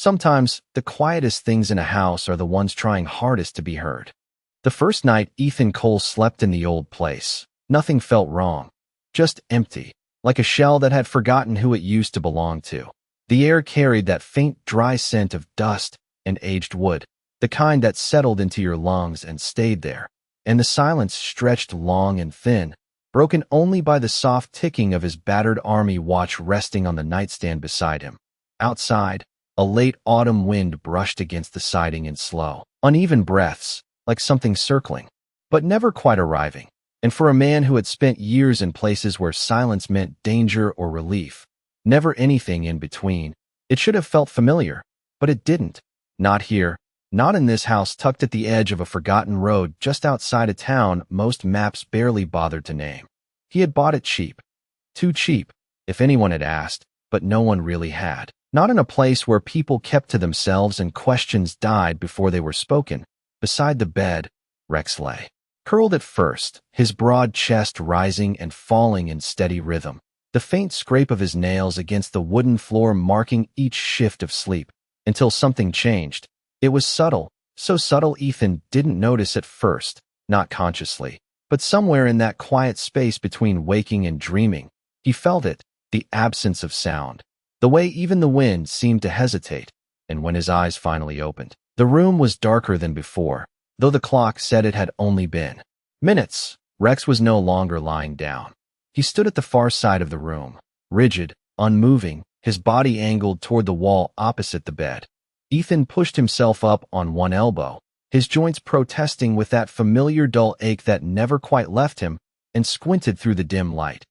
Sometimes, the quietest things in a house are the ones trying hardest to be heard. The first night Ethan Cole slept in the old place, nothing felt wrong. Just empty, like a shell that had forgotten who it used to belong to. The air carried that faint, dry scent of dust and aged wood, the kind that settled into your lungs and stayed there. And the silence stretched long and thin, broken only by the soft ticking of his battered army watch resting on the nightstand beside him. Outside, a late autumn wind brushed against the siding in slow, uneven breaths, like something circling, but never quite arriving. And for a man who had spent years in places where silence meant danger or relief, never anything in between, it should have felt familiar, but it didn't. Not here, not in this house tucked at the edge of a forgotten road just outside a town most maps barely bothered to name. He had bought it cheap. Too cheap, if anyone had asked, but no one really had. Not in a place where people kept to themselves and questions died before they were spoken. Beside the bed, Rex lay. Curled at first, his broad chest rising and falling in steady rhythm, the faint scrape of his nails against the wooden floor marking each shift of sleep, until something changed. It was subtle, so subtle Ethan didn't notice at first, not consciously, but somewhere in that quiet space between waking and dreaming, he felt it, the absence of sound, the way even the wind seemed to hesitate. And when his eyes finally opened, the room was darker than before, though the clock said it had only been minutes. Rex was no longer lying down. He stood at the far side of the room, rigid, unmoving, his body angled toward the wall opposite the bed. Ethan pushed himself up on one elbow, his joints protesting with that familiar dull ache that never quite left him, and squinted through the dim light.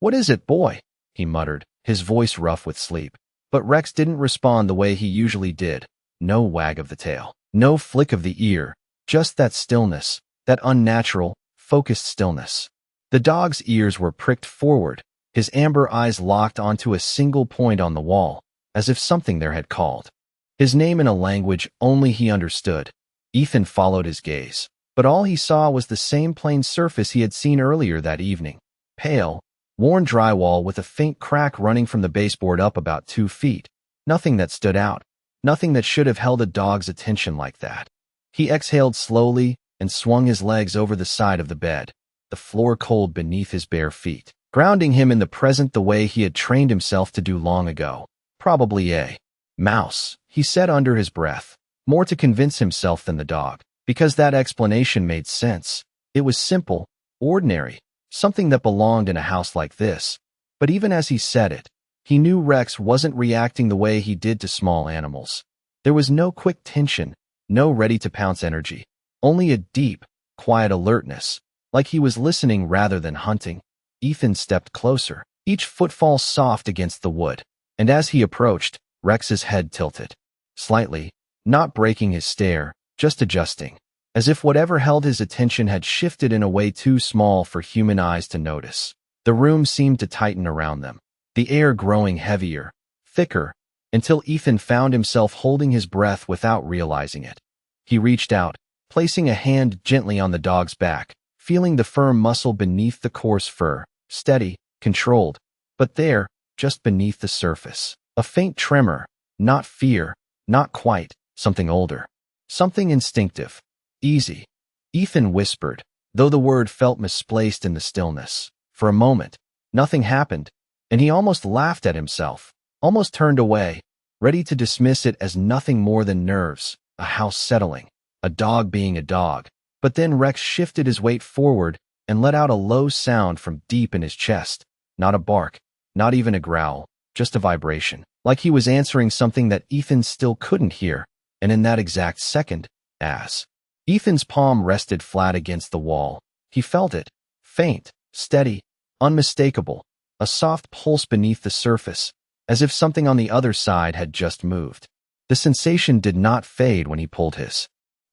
"What is it, boy?" he muttered, his voice rough with sleep. But Rex didn't respond the way he usually did. No wag of the tail, no flick of the ear, just that stillness, that unnatural, focused stillness. The dog's ears were pricked forward, his amber eyes locked onto a single point on the wall, as if something there had called. His name in a language only he understood. Ethan followed his gaze, but all he saw was the same plain surface he had seen earlier that evening. Pale, worn drywall with a faint crack running from the baseboard up about 2 feet. Nothing that stood out, nothing that should have held a dog's attention like that. He exhaled slowly and swung his legs over the side of the bed, the floor cold beneath his bare feet, grounding him in the present the way he had trained himself to do long ago. Probably a mouse, he said under his breath, more to convince himself than the dog, because that explanation made sense. It was simple, ordinary, something that belonged in a house like this. But even as he said it, he knew Rex wasn't reacting the way he did to small animals. There was no quick tension, no ready-to-pounce energy, only a deep, quiet alertness, like he was listening rather than hunting. Ethan stepped closer, each footfall soft against the wood, and as he approached, Rex's head tilted. Slightly, not breaking his stare, just adjusting, as if whatever held his attention had shifted in a way too small for human eyes to notice. The room seemed to tighten around them, the air growing heavier, thicker, until Ethan found himself holding his breath without realizing it. He reached out, placing a hand gently on the dog's back, feeling the firm muscle beneath the coarse fur, steady, controlled, but there, just beneath the surface, a faint tremor, not fear, not quite, something older, something instinctive, easy. Ethan whispered, though the word felt misplaced in the stillness. For a moment, nothing happened, and he almost laughed at himself, almost turned away, ready to dismiss it as nothing more than nerves, a house settling, a dog being a dog. But then Rex shifted his weight forward and let out a low sound from deep in his chest. Not a bark, not even a growl, just a vibration, like he was answering something that Ethan still couldn't hear. And in that exact second, as Ethan's palm rested flat against the wall, he felt it, faint, steady, unmistakable, a soft pulse beneath the surface, as if something on the other side had just moved. The sensation did not fade when he pulled his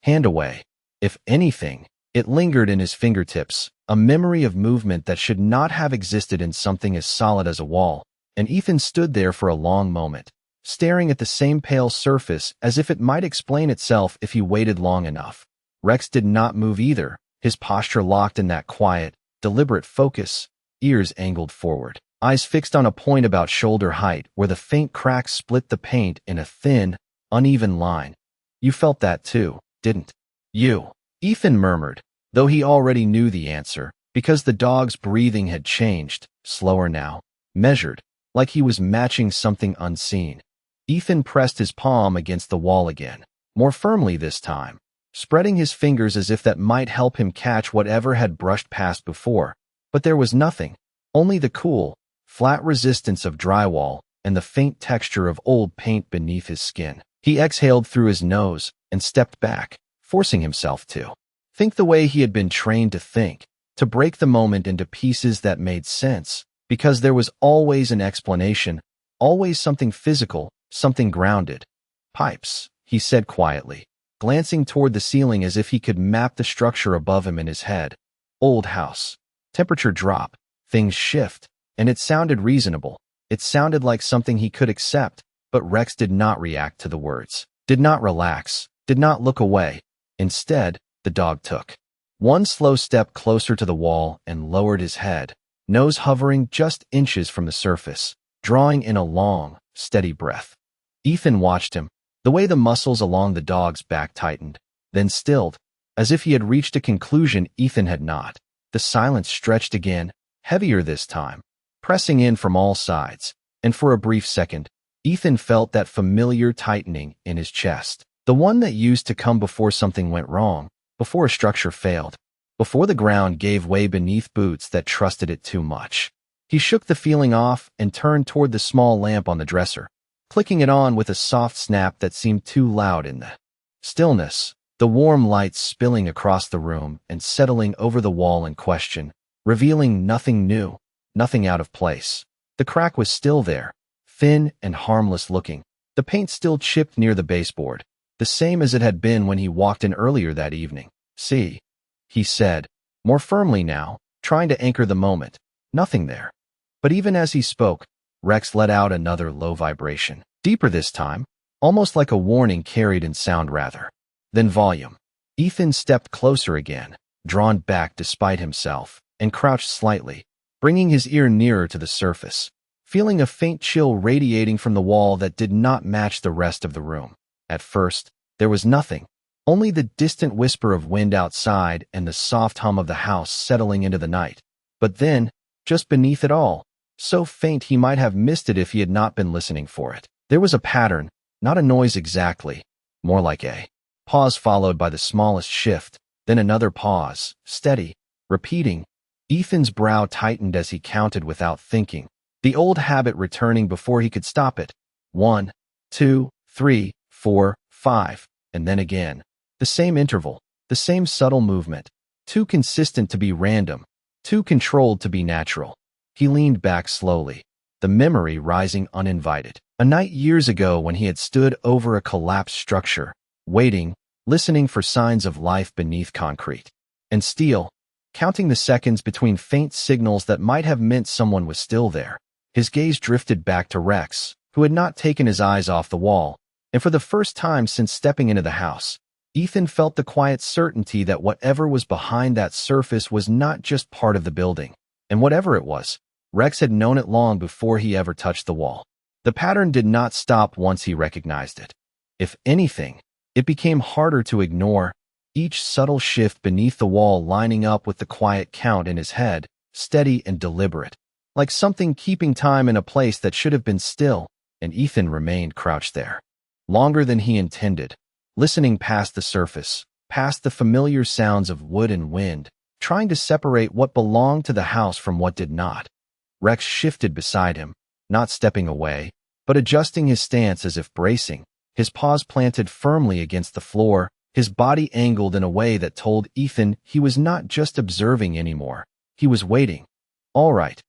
hand away. If anything, it lingered in his fingertips, a memory of movement that should not have existed in something as solid as a wall. And Ethan stood there for a long moment, staring at the same pale surface as if it might explain itself if he waited long enough. Rex did not move either, his posture locked in that quiet, deliberate focus, ears angled forward, eyes fixed on a point about shoulder height where the faint crack split the paint in a thin, uneven line. You felt that too, didn't you? Ethan murmured, though he already knew the answer, because the dog's breathing had changed, slower now, measured, like he was matching something unseen. Ethan pressed his palm against the wall again, more firmly this time, spreading his fingers as if that might help him catch whatever had brushed past before. But there was nothing, only the cool, flat resistance of drywall and the faint texture of old paint beneath his skin. He exhaled through his nose and stepped back, forcing himself to think the way he had been trained to think, to break the moment into pieces that made sense, because there was always an explanation, always something physical, something grounded. Pipes, he said quietly, glancing toward the ceiling as if he could map the structure above him in his head. Old house. Temperature drop, things shift, and it sounded reasonable. It sounded like something he could accept, but Rex did not react to the words, did not relax, did not look away. Instead, the dog took one slow step closer to the wall and lowered his head, nose hovering just inches from the surface, drawing in a long, steady breath. Ethan watched him, the way the muscles along the dog's back tightened, then stilled, as if he had reached a conclusion Ethan had not. The silence stretched again, heavier this time, pressing in from all sides, and for a brief second, Ethan felt that familiar tightening in his chest, the one that used to come before something went wrong, before a structure failed, before the ground gave way beneath boots that trusted it too much. He shook the feeling off and turned toward the small lamp on the dresser, clicking it on with a soft snap that seemed too loud in the stillness, the warm light spilling across the room and settling over the wall in question, revealing nothing new, nothing out of place. The crack was still there, thin and harmless looking, the paint still chipped near the baseboard, the same as it had been when he walked in earlier that evening. See, he said, more firmly now, trying to anchor the moment. Nothing there. But even as he spoke, Rex let out another low vibration, deeper this time, almost like a warning carried in sound rather than volume. Ethan stepped closer again, drawn back despite himself, and crouched slightly, bringing his ear nearer to the surface, feeling a faint chill radiating from the wall that did not match the rest of the room. At first, there was nothing, only the distant whisper of wind outside and the soft hum of the house settling into the night. But then, just beneath it all, so faint he might have missed it if he had not been listening for it, there was a pattern, not a noise exactly, more like a pause followed by the smallest shift, then another pause, steady, repeating. Ethan's brow tightened as he counted without thinking, the old habit returning before he could stop it. 1, 2, 3, 4, 5, and then again. The same interval, the same subtle movement, too consistent to be random, too controlled to be natural. He leaned back slowly, the memory rising uninvited. A night years ago when he had stood over a collapsed structure, waiting, listening for signs of life beneath concrete and steel, counting the seconds between faint signals that might have meant someone was still there. His gaze drifted back to Rex, who had not taken his eyes off the wall, and for the first time since stepping into the house, Ethan felt the quiet certainty that whatever was behind that surface was not just part of the building, and whatever it was, Rex had known it long before he ever touched the wall. The pattern did not stop once he recognized it. If anything, it became harder to ignore, each subtle shift beneath the wall lining up with the quiet count in his head, steady and deliberate, like something keeping time in a place that should have been still, and Ethan remained crouched there. Longer than he intended, listening past the surface, past the familiar sounds of wood and wind, trying to separate what belonged to the house from what did not. Rex shifted beside him, not stepping away, but adjusting his stance as if bracing, his paws planted firmly against the floor, his body angled in a way that told Ethan he was not just observing anymore. He was waiting. All right,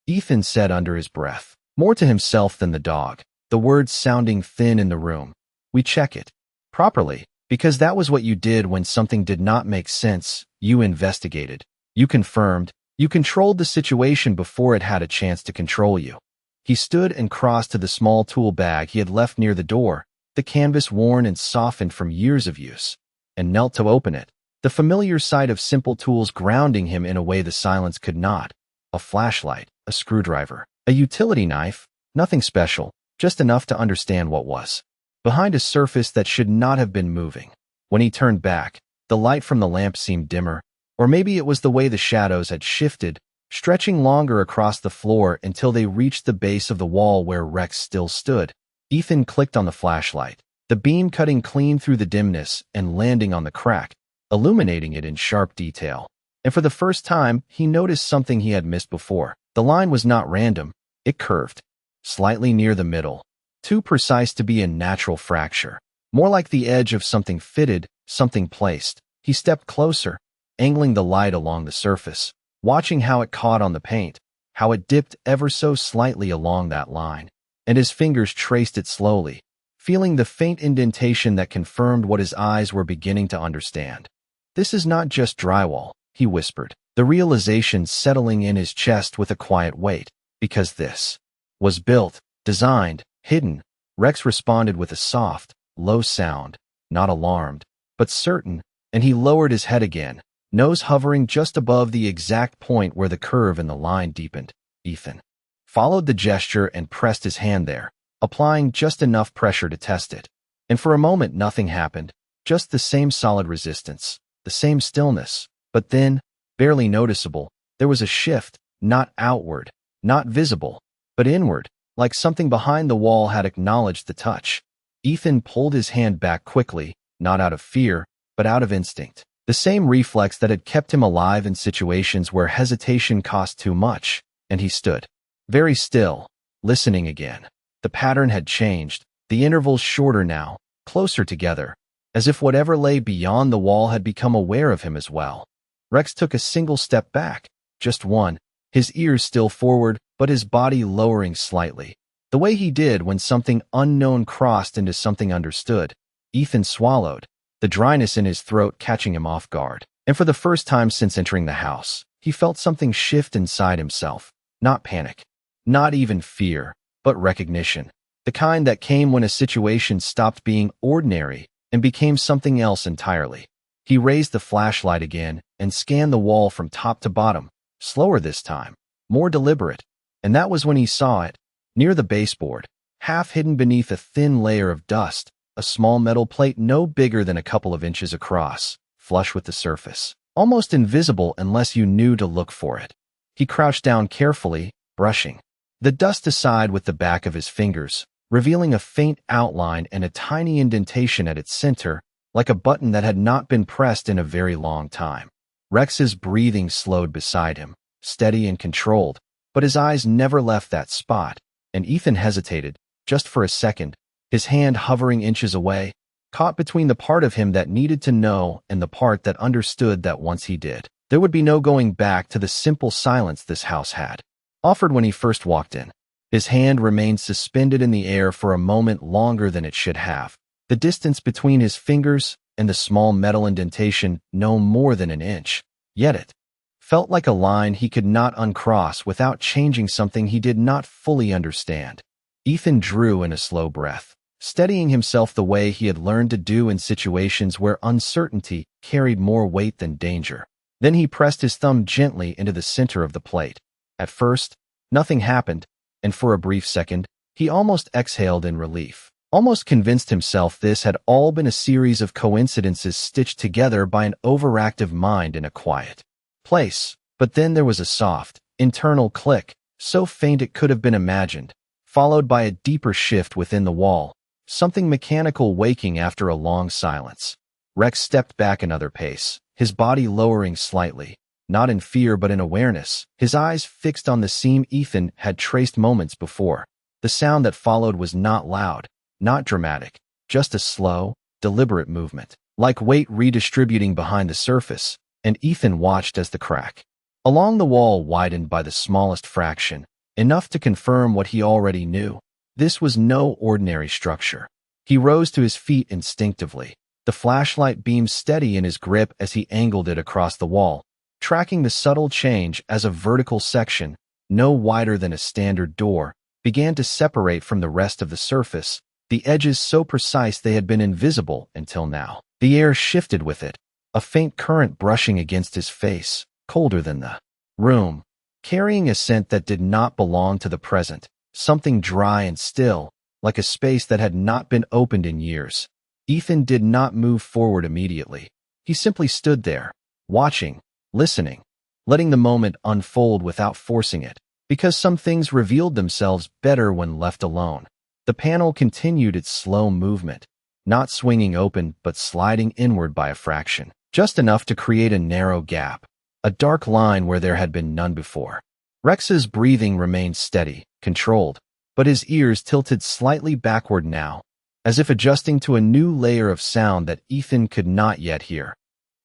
Ethan said under his breath, more to himself than the dog, the words sounding thin in the room. We check it. Properly, because that was what you did when something did not make sense. You investigated. You confirmed. You controlled the situation before it had a chance to control you. He stood and crossed to the small tool bag he had left near the door, the canvas worn and softened from years of use, and knelt to open it, the familiar sight of simple tools grounding him in a way the silence could not. A flashlight, a screwdriver, a utility knife, nothing special, just enough to understand what was behind a surface that should not have been moving. When he turned back, the light from the lamp seemed dimmer, or maybe it was the way the shadows had shifted, stretching longer across the floor until they reached the base of the wall where Rex still stood. Ethan clicked on the flashlight, the beam cutting clean through the dimness and landing on the crack, illuminating it in sharp detail. And for the first time, he noticed something he had missed before. The line was not random, it curved, slightly near the middle, too precise to be a natural fracture, more like the edge of something fitted, something placed. He stepped closer, angling the light along the surface, watching how it caught on the paint, how it dipped ever so slightly along that line, and his fingers traced it slowly, feeling the faint indentation that confirmed what his eyes were beginning to understand. "This is not just drywall," he whispered, the realization settling in his chest with a quiet weight, "because this was built, designed, hidden." Rex responded with a soft, low sound, not alarmed, but certain, and he lowered his head again, nose hovering just above the exact point where the curve in the line deepened. Ethan followed the gesture and pressed his hand there, applying just enough pressure to test it. And for a moment nothing happened, just the same solid resistance, the same stillness. But then, barely noticeable, there was a shift, not outward, not visible, but inward, like something behind the wall had acknowledged the touch. Ethan pulled his hand back quickly, not out of fear, but out of instinct. The same reflex that had kept him alive in situations where hesitation cost too much, and he stood, very still, listening again. The pattern had changed, the intervals shorter now, closer together, as if whatever lay beyond the wall had become aware of him as well. Rex took a single step back, just one, his ears still forward, but his body lowering slightly, the way he did when something unknown crossed into something understood. Ethan swallowed, the dryness in his throat catching him off guard. And for the first time since entering the house, he felt something shift inside himself. Not panic, not even fear, but recognition. The kind that came when a situation stopped being ordinary and became something else entirely. He raised the flashlight again and scanned the wall from top to bottom, slower this time, more deliberate. And that was when he saw it, near the baseboard, half hidden beneath a thin layer of dust, a small metal plate no bigger than a couple of inches across, flush with the surface, almost invisible unless you knew to look for it. He crouched down carefully, brushing the dust aside with the back of his fingers, revealing a faint outline and a tiny indentation at its center, like a button that had not been pressed in a very long time. Rex's breathing slowed beside him, steady and controlled, but his eyes never left that spot, and Ethan hesitated, just for a second, his hand hovering inches away, caught between the part of him that needed to know and the part that understood that once he did, there would be no going back to the simple silence this house had offered when he first walked in. His hand remained suspended in the air for a moment longer than it should have, the distance between his fingers and the small metal indentation no more than an inch. Yet it felt like a line he could not uncross without changing something he did not fully understand. Ethan drew in a slow breath, steadying himself the way he had learned to do in situations where uncertainty carried more weight than danger. Then he pressed his thumb gently into the center of the plate. At first, nothing happened, and for a brief second, he almost exhaled in relief, almost convinced himself this had all been a series of coincidences stitched together by an overactive mind in a quiet place. But then there was a soft, internal click, so faint it could have been imagined, followed by a deeper shift within the wall, something mechanical waking after a long silence. Rex stepped back another pace, his body lowering slightly, not in fear but in awareness, his eyes fixed on the seam Ethan had traced moments before. The sound that followed was not loud, not dramatic, just a slow, deliberate movement, like weight redistributing behind the surface, and Ethan watched as the crack along the wall widened by the smallest fraction, enough to confirm what he already knew. This was no ordinary structure. He rose to his feet instinctively, the flashlight beam steady in his grip as he angled it across the wall, tracking the subtle change as a vertical section, no wider than a standard door, began to separate from the rest of the surface, the edges so precise they had been invisible until now. The air shifted with it, a faint current brushing against his face, colder than the room, carrying a scent that did not belong to the present, something dry and still, like a space that had not been opened in years. Ethan did not move forward immediately. He simply stood there, watching, listening, letting the moment unfold without forcing it, because some things revealed themselves better when left alone. The panel continued its slow movement, not swinging open but sliding inward by a fraction, just enough to create a narrow gap, a dark line where there had been none before. Rex's breathing remained steady, controlled, but his ears tilted slightly backward now, as if adjusting to a new layer of sound that Ethan could not yet hear.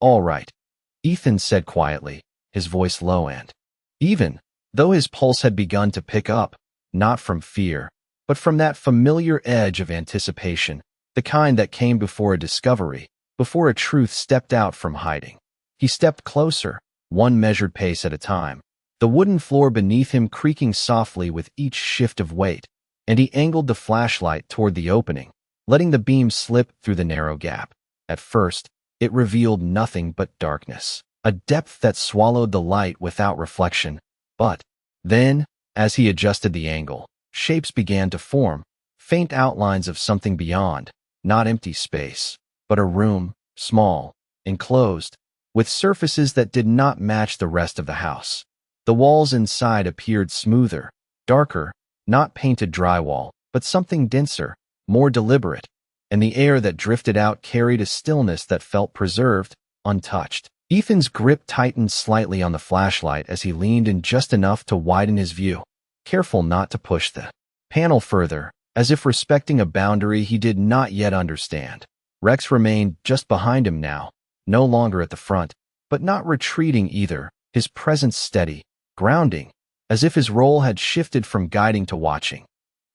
"All right," Ethan said quietly, his voice low and even, though his pulse had begun to pick up, not from fear, but from that familiar edge of anticipation, the kind that came before a discovery, before a truth stepped out from hiding. He stepped closer, one measured pace at a time, the wooden floor beneath him creaking softly with each shift of weight, and he angled the flashlight toward the opening, letting the beam slip through the narrow gap. At first, it revealed nothing but darkness, a depth that swallowed the light without reflection. But then, as he adjusted the angle, shapes began to form, faint outlines of something beyond, not empty space, but a room, small, enclosed, with surfaces that did not match the rest of the house. The walls inside appeared smoother, darker, not painted drywall, but something denser, more deliberate, and the air that drifted out carried a stillness that felt preserved, untouched. Ethan's grip tightened slightly on the flashlight as he leaned in just enough to widen his view, careful not to push the panel further, as if respecting a boundary he did not yet understand. Rex remained just behind him now, no longer at the front, but not retreating either, his presence steady, grounding, as if his role had shifted from guiding to watching.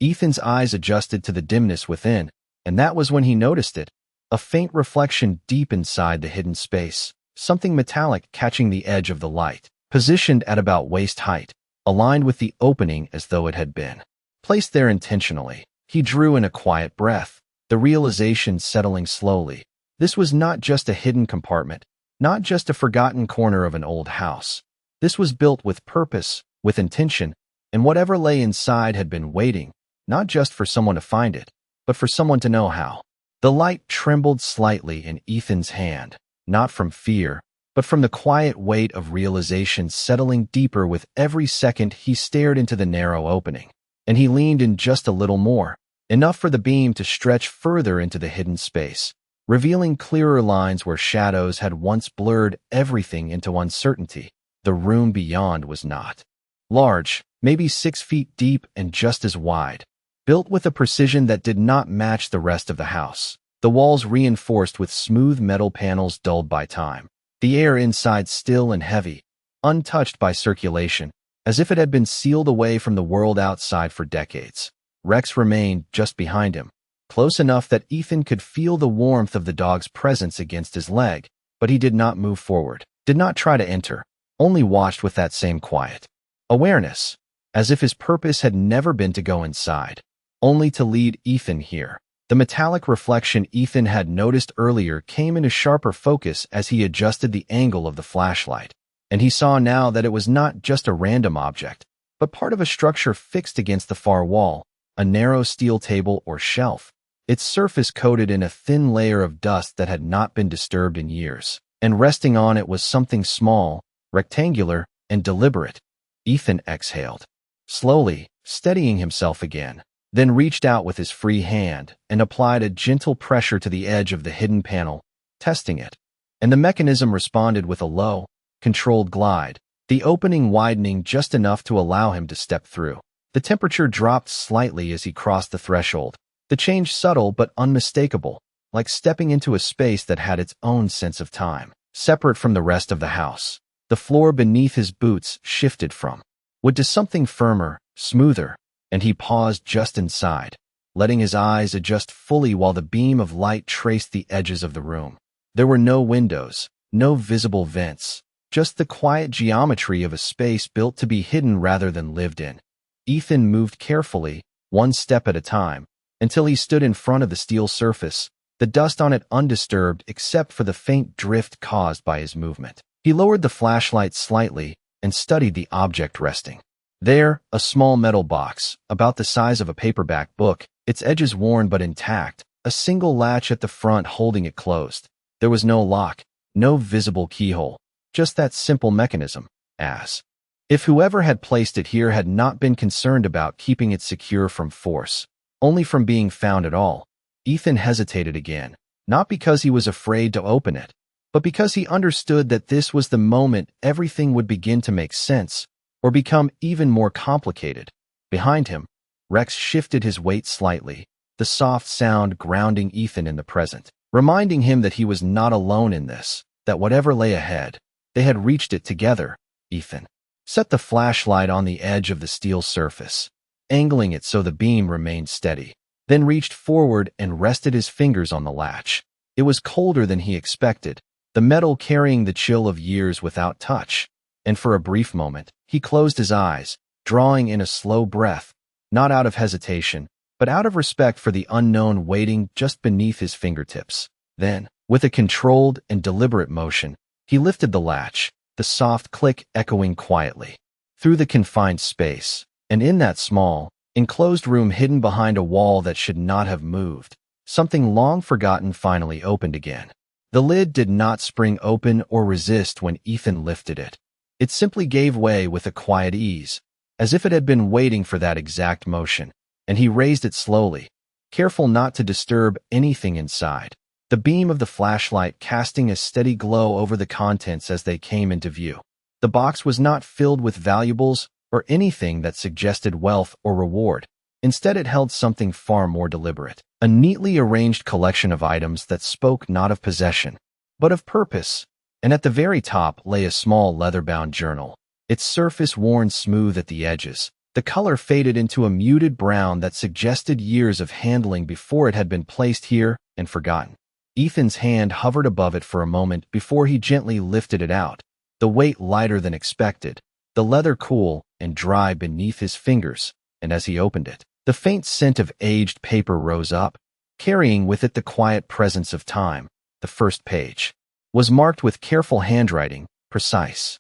Ethan's eyes adjusted to the dimness within, and that was when he noticed it, a faint reflection deep inside the hidden space, something metallic catching the edge of the light, positioned at about waist height, aligned with the opening as though it had been placed there intentionally. He drew in a quiet breath, the realization settling slowly. This was not just a hidden compartment, not just a forgotten corner of an old house. This was built with purpose, with intention, and whatever lay inside had been waiting, not just for someone to find it, but for someone to know how. The light trembled slightly in Ethan's hand, not from fear, but from the quiet weight of realization settling deeper with every second he stared into the narrow opening. And he leaned in just a little more, enough for the beam to stretch further into the hidden space, revealing clearer lines where shadows had once blurred everything into uncertainty. The room beyond was not large, maybe 6 feet deep and just as wide, built with a precision that did not match the rest of the house. The walls reinforced with smooth metal panels dulled by time. The air inside still and heavy, untouched by circulation, as if it had been sealed away from the world outside for decades. Rex remained just behind him, close enough that Ethan could feel the warmth of the dog's presence against his leg, but he did not move forward, did not try to enter, only watched with that same quiet awareness, as if his purpose had never been to go inside, only to lead Ethan here. The metallic reflection Ethan had noticed earlier came into sharper focus as he adjusted the angle of the flashlight, and he saw now that it was not just a random object, but part of a structure fixed against the far wall, a narrow steel table or shelf, its surface coated in a thin layer of dust that had not been disturbed in years, and resting on it was something small, rectangular, and deliberate. Ethan exhaled, slowly, steadying himself again, then reached out with his free hand and applied a gentle pressure to the edge of the hidden panel, testing it. And the mechanism responded with a low, controlled glide, the opening widening just enough to allow him to step through. The temperature dropped slightly as he crossed the threshold, the change subtle but unmistakable, like stepping into a space that had its own sense of time, separate from the rest of the house. The floor beneath his boots shifted from wood to something firmer, smoother, and he paused just inside, letting his eyes adjust fully while the beam of light traced the edges of the room. There were no windows, no visible vents, just the quiet geometry of a space built to be hidden rather than lived in. Ethan moved carefully, one step at a time, until he stood in front of the steel surface, the dust on it undisturbed except for the faint drift caused by his movement. He lowered the flashlight slightly and studied the object resting there, a small metal box, about the size of a paperback book, its edges worn but intact, a single latch at the front holding it closed. There was no lock, no visible keyhole, just that simple mechanism, as if whoever had placed it here had not been concerned about keeping it secure from force, only from being found at all. Ethan hesitated again, not because he was afraid to open it, but because he understood that this was the moment everything would begin to make sense, or become even more complicated. Behind him, Rex shifted his weight slightly, the soft sound grounding Ethan in the present, reminding him that he was not alone in this, that whatever lay ahead, they had reached it together. Ethan set the flashlight on the edge of the steel surface, angling it so the beam remained steady, then reached forward and rested his fingers on the latch. It was colder than he expected, the metal carrying the chill of years without touch, and for a brief moment, he closed his eyes, drawing in a slow breath, not out of hesitation, but out of respect for the unknown waiting just beneath his fingertips. Then, with a controlled and deliberate motion, he lifted the latch, the soft click echoing quietly through the confined space, and in that small, enclosed room hidden behind a wall that should not have moved, something long forgotten finally opened again. The lid did not spring open or resist when Ethan lifted it. It simply gave way with a quiet ease, as if it had been waiting for that exact motion, and he raised it slowly, careful not to disturb anything inside, the beam of the flashlight casting a steady glow over the contents as they came into view. The box was not filled with valuables or anything that suggested wealth or reward. Instead, it held something far more deliberate, a neatly arranged collection of items that spoke not of possession, but of purpose. And at the very top lay a small leather-bound journal, its surface worn smooth at the edges, the color faded into a muted brown that suggested years of handling before it had been placed here and forgotten. Ethan's hand hovered above it for a moment before he gently lifted it out, the weight lighter than expected, the leather cool and dry beneath his fingers, and as he opened it, the faint scent of aged paper rose up, carrying with it the quiet presence of time. The first page was marked with careful handwriting, precise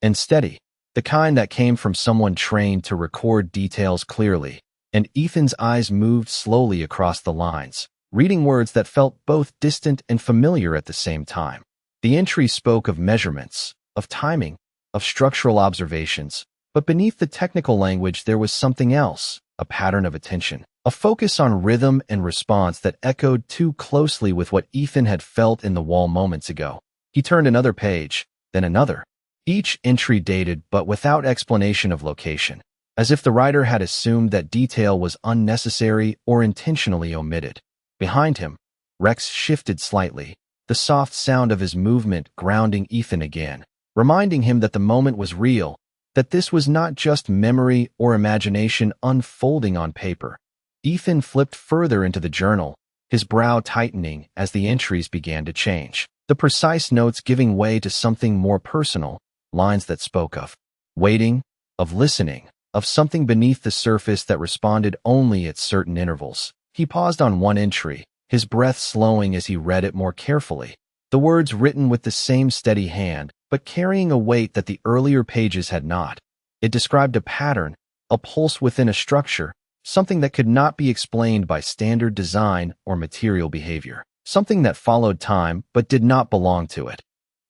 and steady, the kind that came from someone trained to record details clearly, and Ethan's eyes moved slowly across the lines, reading words that felt both distant and familiar at the same time. The entry spoke of measurements, of timing, of structural observations, but beneath the technical language there was something else, a pattern of attention, a focus on rhythm and response that echoed too closely with what Ethan had felt in the wall moments ago. He turned another page, then another, each entry dated but without explanation of location, as if the writer had assumed that detail was unnecessary or intentionally omitted. Behind him, Rex shifted slightly, the soft sound of his movement grounding Ethan again, reminding him that the moment was real, that this was not just memory or imagination unfolding on paper. Ethan flipped further into the journal, his brow tightening as the entries began to change, the precise notes giving way to something more personal, lines that spoke of waiting, of listening, of something beneath the surface that responded only at certain intervals. He paused on one entry, his breath slowing as he read it more carefully, the words written with the same steady hand, but carrying a weight that the earlier pages had not. It described a pattern, a pulse within a structure, something that could not be explained by standard design or material behavior, something that followed time but did not belong to it.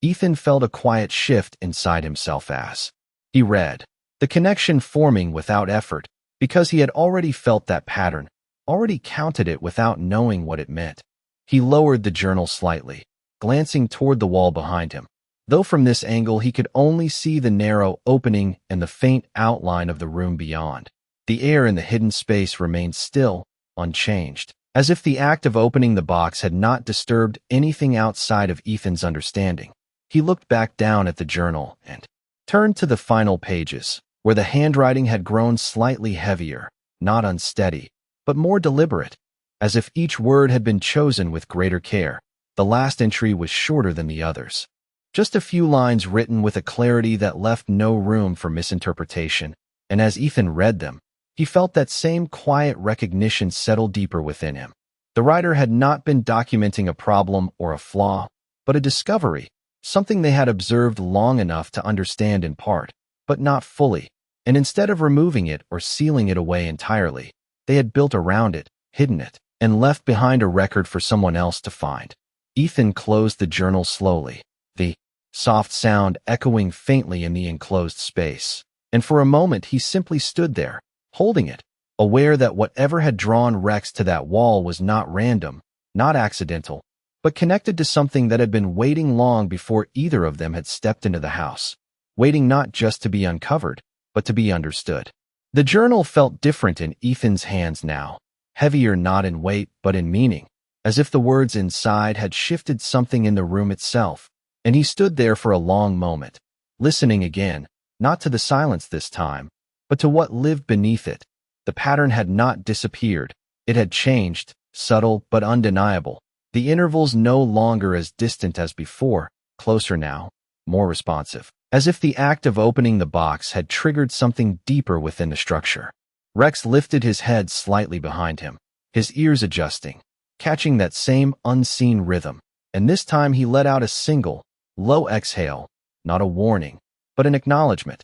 Ethan felt a quiet shift inside himself as he read, the connection forming without effort, because he had already felt that pattern, already counted it without knowing what it meant. He lowered the journal slightly, glancing toward the wall behind him, though from this angle he could only see the narrow opening and the faint outline of the room beyond. The air in the hidden space remained still, unchanged, as if the act of opening the box had not disturbed anything outside of Ethan's understanding. He looked back down at the journal and turned to the final pages, where the handwriting had grown slightly heavier, not unsteady, but more deliberate, as if each word had been chosen with greater care. The last entry was shorter than the others, just a few lines written with a clarity that left no room for misinterpretation, and as Ethan read them, he felt that same quiet recognition settle deeper within him. The writer had not been documenting a problem or a flaw, but a discovery, something they had observed long enough to understand in part, but not fully, and instead of removing it or sealing it away entirely, they had built around it, hidden it, and left behind a record for someone else to find. Ethan closed the journal slowly, the soft sound echoing faintly in the enclosed space. And for a moment he simply stood there, holding it, aware that whatever had drawn Rex to that wall was not random, not accidental, but connected to something that had been waiting long before either of them had stepped into the house, waiting not just to be uncovered, but to be understood. The journal felt different in Ethan's hands now, heavier not in weight but in meaning, as if the words inside had shifted something in the room itself, and he stood there for a long moment, listening again, not to the silence this time, but to what lived beneath it. The pattern had not disappeared. It had changed, subtle but undeniable. The intervals no longer as distant as before, closer now, more responsive, as if the act of opening the box had triggered something deeper within the structure. Rex lifted his head slightly behind him, his ears adjusting, catching that same unseen rhythm, and this time he let out a single, low exhale, not a warning, but an acknowledgement.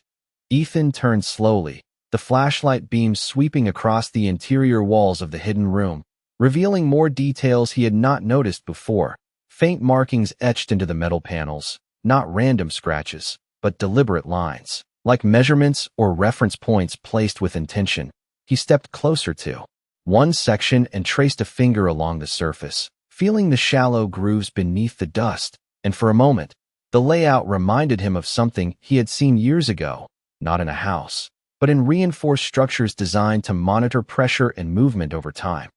Ethan turned slowly, the flashlight beam sweeping across the interior walls of the hidden room, revealing more details he had not noticed before, faint markings etched into the metal panels, not random scratches, but deliberate lines, like measurements or reference points placed with intention. He stepped closer to one section and traced a finger along the surface, feeling the shallow grooves beneath the dust, and for a moment, the layout reminded him of something he had seen years ago, not in a house, but in reinforced structures designed to monitor pressure and movement over time.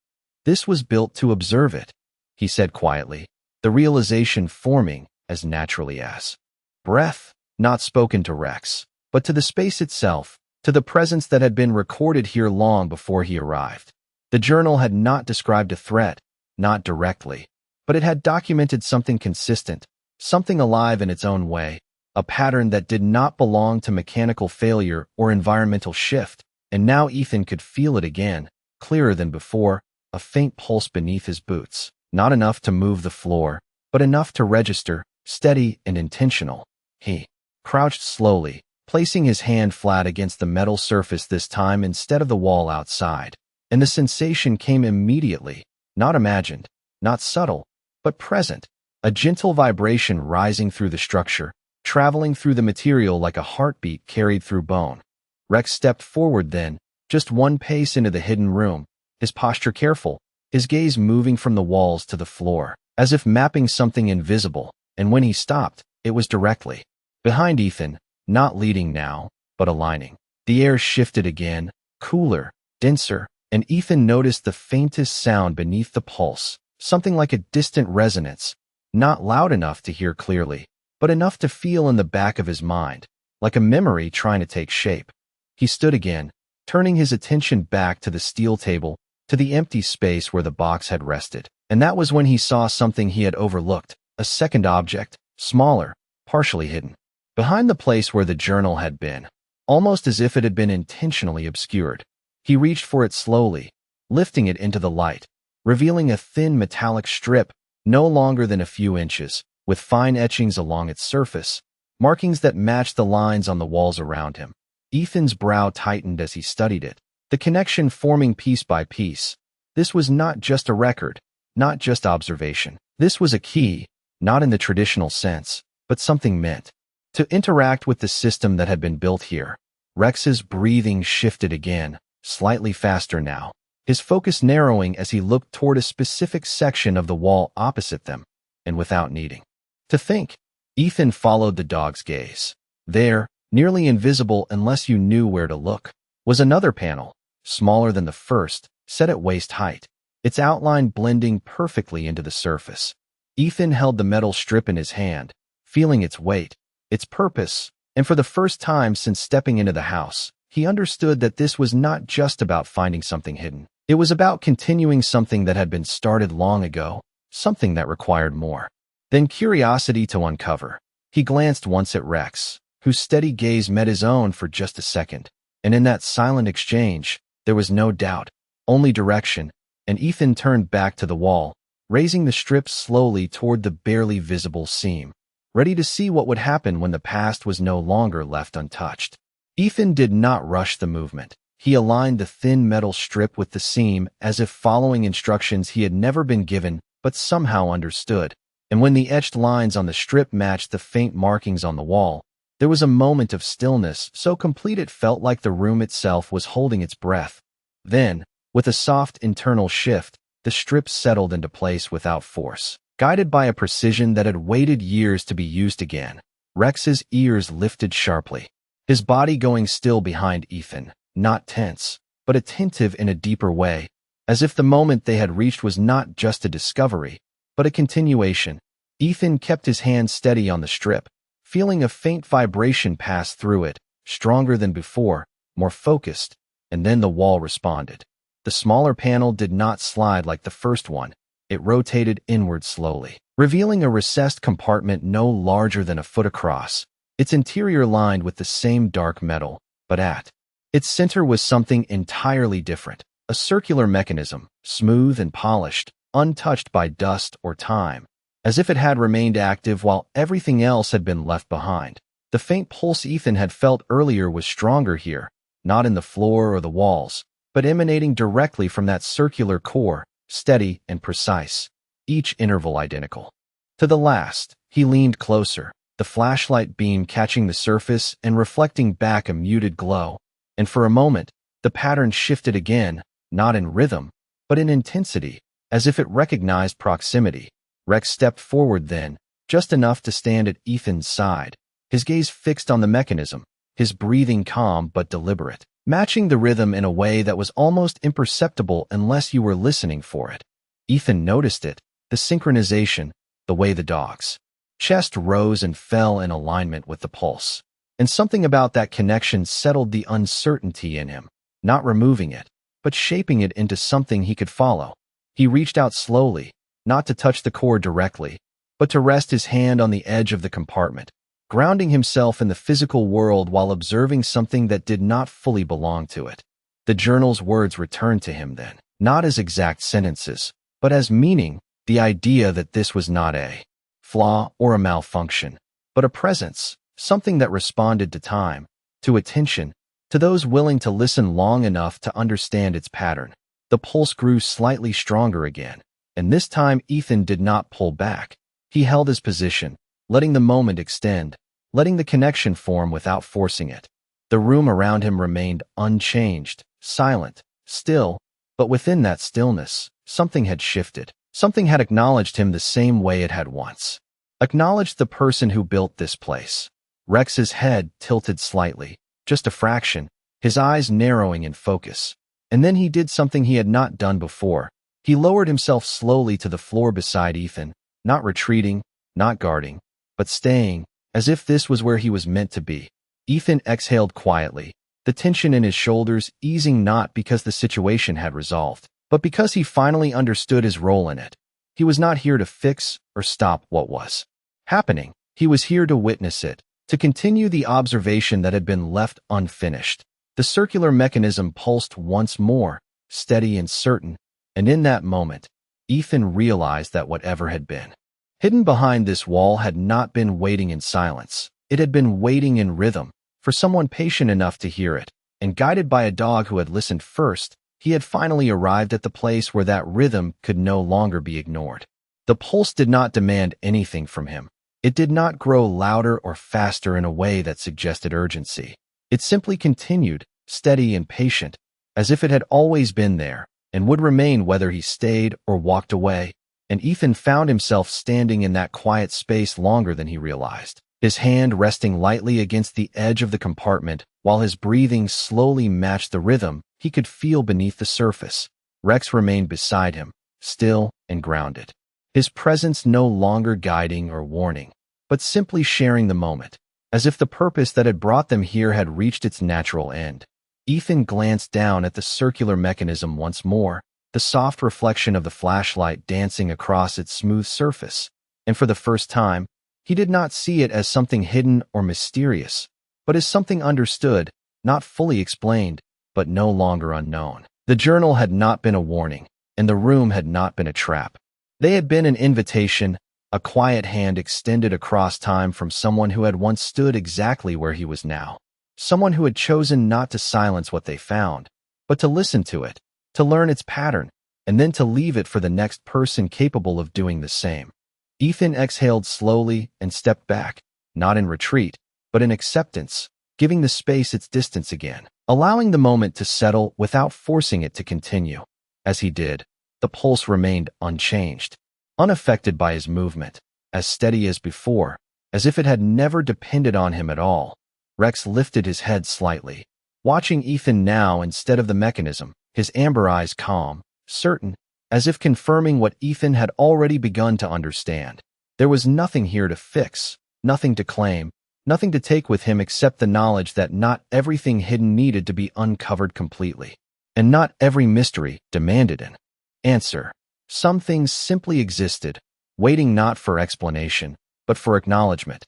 This was built to observe it, he said quietly, the realization forming as naturally as breath, not spoken to Rex, but to the space itself, to the presence that had been recorded here long before he arrived. The journal had not described a threat, not directly, but it had documented something consistent, something alive in its own way, a pattern that did not belong to mechanical failure or environmental shift, and now Ethan could feel it again, clearer than before, a faint pulse beneath his boots, not enough to move the floor, but enough to register, steady and intentional. He crouched slowly, placing his hand flat against the metal surface this time instead of the wall outside, and the sensation came immediately, not imagined, not subtle, but present, a gentle vibration rising through the structure, traveling through the material like a heartbeat carried through bone. Rex stepped forward then, just one pace into the hidden room, his posture careful, his gaze moving from the walls to the floor, as if mapping something invisible, and when he stopped, it was directly behind Ethan, not leading now, but aligning. The air shifted again, cooler, denser, and Ethan noticed the faintest sound beneath the pulse, something like a distant resonance, not loud enough to hear clearly, but enough to feel in the back of his mind, like a memory trying to take shape. He stood again, turning his attention back to the steel table, to the empty space where the box had rested, and that was when he saw something he had overlooked, a second object, smaller, partially hidden, behind the place where the journal had been, almost as if it had been intentionally obscured. He reached for it slowly, lifting it into the light, revealing a thin metallic strip, no longer than a few inches, with fine etchings along its surface, markings that matched the lines on the walls around him. Ethan's brow tightened as he studied it, the connection forming piece by piece. This was not just a record, not just observation. This was a key, not in the traditional sense, but something meant to interact with the system that had been built here. Rex's breathing shifted again, slightly faster now, his focus narrowing as he looked toward a specific section of the wall opposite them, and without needing to think, Ethan followed the dog's gaze. There, nearly invisible unless you knew where to look, was another panel, smaller than the first, set at waist height, its outline blending perfectly into the surface. Ethan held the metal strip in his hand, feeling its weight, its purpose, and for the first time since stepping into the house, he understood that this was not just about finding something hidden. It was about continuing something that had been started long ago, something that required more than curiosity to uncover. He glanced once at Rex, whose steady gaze met his own for just a second, and in that silent exchange, there was no doubt, only direction, and Ethan turned back to the wall, raising the strip slowly toward the barely visible seam, ready to see what would happen when the past was no longer left untouched. Ethan did not rush the movement. He aligned the thin metal strip with the seam as if following instructions he had never been given but somehow understood. And when the etched lines on the strip matched the faint markings on the wall, there was a moment of stillness so complete it felt like the room itself was holding its breath. Then, with a soft internal shift, the strip settled into place without force, guided by a precision that had waited years to be used again. Rex's ears lifted sharply, his body going still behind Ethan, not tense, but attentive in a deeper way, as if the moment they had reached was not just a discovery, but a continuation. Ethan kept his hand steady on the strip, feeling a faint vibration pass through it, stronger than before, more focused, and then the wall responded. The smaller panel did not slide like the first one. It rotated inward slowly, revealing a recessed compartment no larger than a foot across, its interior lined with the same dark metal, but at its center was something entirely different, a circular mechanism, smooth and polished, untouched by dust or time, as if it had remained active while everything else had been left behind. The faint pulse Ethan had felt earlier was stronger here, not in the floor or the walls, but emanating directly from that circular core, steady and precise, each interval identical. To the last, he leaned closer, the flashlight beam catching the surface and reflecting back a muted glow. And for a moment, the pattern shifted again, not in rhythm, but in intensity, as if it recognized proximity. Rex stepped forward then, just enough to stand at Ethan's side, his gaze fixed on the mechanism, his breathing calm but deliberate, matching the rhythm in a way that was almost imperceptible unless you were listening for it. Ethan noticed it, the synchronization, the way the dog's chest rose and fell in alignment with the pulse. And something about that connection settled the uncertainty in him, not removing it, but shaping it into something he could follow. He reached out slowly, not to touch the core directly, but to rest his hand on the edge of the compartment, grounding himself in the physical world while observing something that did not fully belong to it. The journal's words returned to him then, not as exact sentences, but as meaning, the idea that this was not a flaw or a malfunction, but a presence, something that responded to time, to attention, to those willing to listen long enough to understand its pattern. The pulse grew slightly stronger again, and this time Ethan did not pull back. He held his position, letting the moment extend, letting the connection form without forcing it. The room around him remained unchanged, silent, still, but within that stillness, something had shifted. Something had acknowledged him the same way it had once. Acknowledged the person who built this place. Rex's head tilted slightly, just a fraction, his eyes narrowing in focus. And then he did something he had not done before. He lowered himself slowly to the floor beside Ethan, not retreating, not guarding, but staying, as if this was where he was meant to be. Ethan exhaled quietly, the tension in his shoulders easing not because the situation had resolved, but because he finally understood his role in it. He was not here to fix or stop what was happening. He was here to witness it, to continue the observation that had been left unfinished. The circular mechanism pulsed once more, steady and certain, and in that moment, Ethan realized that whatever had been hidden behind this wall had not been waiting in silence. It had been waiting in rhythm, for someone patient enough to hear it, and guided by a dog who had listened first. He had finally arrived at the place where that rhythm could no longer be ignored. The pulse did not demand anything from him. It did not grow louder or faster in a way that suggested urgency. It simply continued, steady and patient, as if it had always been there, and would remain whether he stayed or walked away. And Ethan found himself standing in that quiet space longer than he realized, his hand resting lightly against the edge of the compartment, while his breathing slowly matched the rhythm he could feel beneath the surface. Rex remained beside him, still and grounded, his presence no longer guiding or warning, but simply sharing the moment, as if the purpose that had brought them here had reached its natural end. Ethan glanced down at the circular mechanism once more, the soft reflection of the flashlight dancing across its smooth surface, and for the first time, he did not see it as something hidden or mysterious, but as something understood, not fully explained, but no longer unknown. The journal had not been a warning, and the room had not been a trap. They had been an invitation, a quiet hand extended across time from someone who had once stood exactly where he was now, someone who had chosen not to silence what they found, but to listen to it, to learn its pattern, and then to leave it for the next person capable of doing the same. Ethan exhaled slowly and stepped back, not in retreat, but in acceptance, giving the space its distance again, allowing the moment to settle without forcing it to continue. As he did, the pulse remained unchanged, unaffected by his movement, as steady as before, as if it had never depended on him at all. Rex lifted his head slightly, watching Ethan now instead of the mechanism, his amber eyes calm, certain, as if confirming what Ethan had already begun to understand. There was nothing here to fix, nothing to claim, nothing to take with him except the knowledge that not everything hidden needed to be uncovered completely, and not every mystery demanded an answer. Some things simply existed, waiting not for explanation, but for acknowledgement.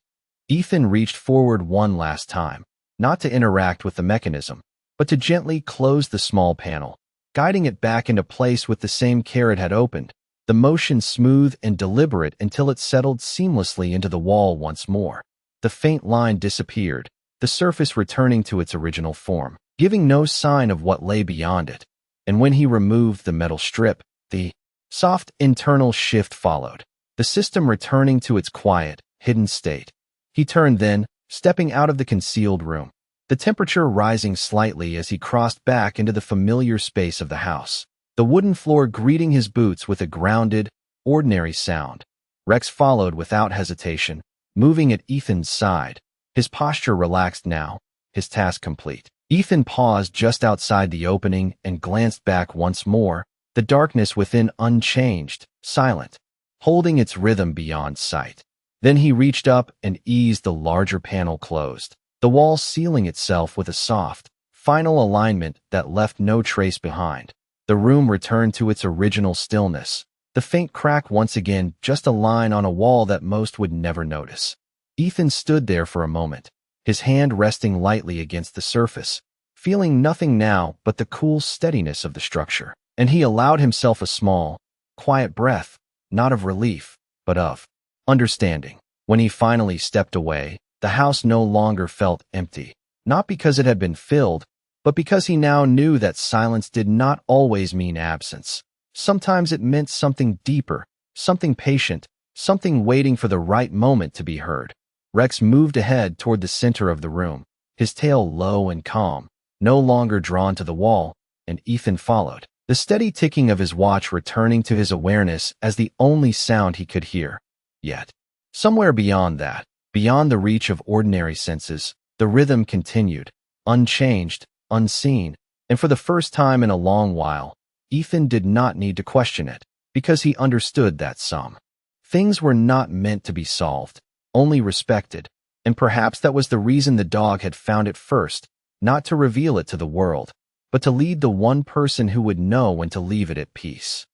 Ethan reached forward one last time, not to interact with the mechanism, but to gently close the small panel, guiding it back into place with the same care it had opened, the motion smooth and deliberate until it settled seamlessly into the wall once more. The faint line disappeared, the surface returning to its original form, giving no sign of what lay beyond it. And when he removed the metal strip, the soft internal shift followed, the system returning to its quiet, hidden state. He turned then, stepping out of the concealed room, the temperature rising slightly as he crossed back into the familiar space of the house, the wooden floor greeting his boots with a grounded, ordinary sound. Rex followed without hesitation, moving at Ethan's side, his posture relaxed now, his task complete. Ethan paused just outside the opening and glanced back once more, the darkness within unchanged, silent, holding its rhythm beyond sight. Then he reached up and eased the larger panel closed, the wall sealing itself with a soft, final alignment that left no trace behind. The room returned to its original stillness, the faint crack once again just a line on a wall that most would never notice. Ethan stood there for a moment, his hand resting lightly against the surface, feeling nothing now but the cool steadiness of the structure. And he allowed himself a small, quiet breath, not of relief, but of understanding. When he finally stepped away, the house no longer felt empty, not because it had been filled, but because he now knew that silence did not always mean absence. Sometimes it meant something deeper, something patient, something waiting for the right moment to be heard. Rex moved ahead toward the center of the room, his tail low and calm, no longer drawn to the wall, and Ethan followed, the steady ticking of his watch returning to his awareness as the only sound he could hear. Yet, somewhere beyond that, beyond the reach of ordinary senses, the rhythm continued, unchanged, unseen, and for the first time in a long while, Ethan did not need to question it, because he understood that some things were not meant to be solved, only respected, and perhaps that was the reason the dog had found it first, not to reveal it to the world, but to lead the one person who would know when to leave it at peace.